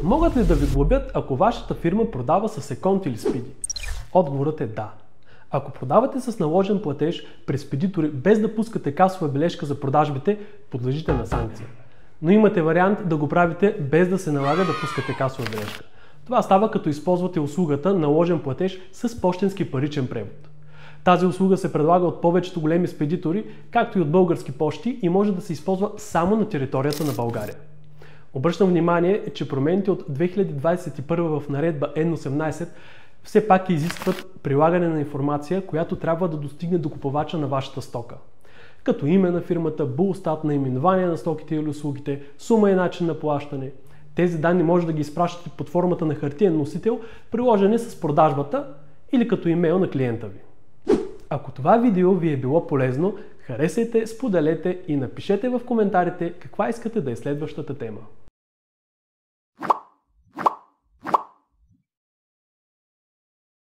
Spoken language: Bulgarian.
Могат ли да ви глобят, ако вашата фирма продава с Еконт или Спиди? Отговорът е да. Ако продавате с наложен платеж през спедитори без да пускате касова бележка за продажбите, подлежите на санкция. Но имате вариант да го правите без да се налага да пускате касова бележка. Това става като използвате услугата наложен платеж с пощенски паричен превод. Тази услуга се предлага от повечето големи спедитори, както и от Български пощи и може да се използва само на територията на България. Обръщам внимание, че промените от 2021 в наредба N18 все пак изискват прилагане на информация, която трябва да достигне до купувача на вашата стока. Като име на фирмата, БУЛСТАТ, наименование на стоките или услугите, сума и начин на плащане. Тези данни може да ги изпращате под формата на хартиен носител, приложени с продажбата или като имейл на клиента ви. Ако това видео ви е било полезно, харесайте, споделете и напишете в коментарите каква искате да е следващата тема.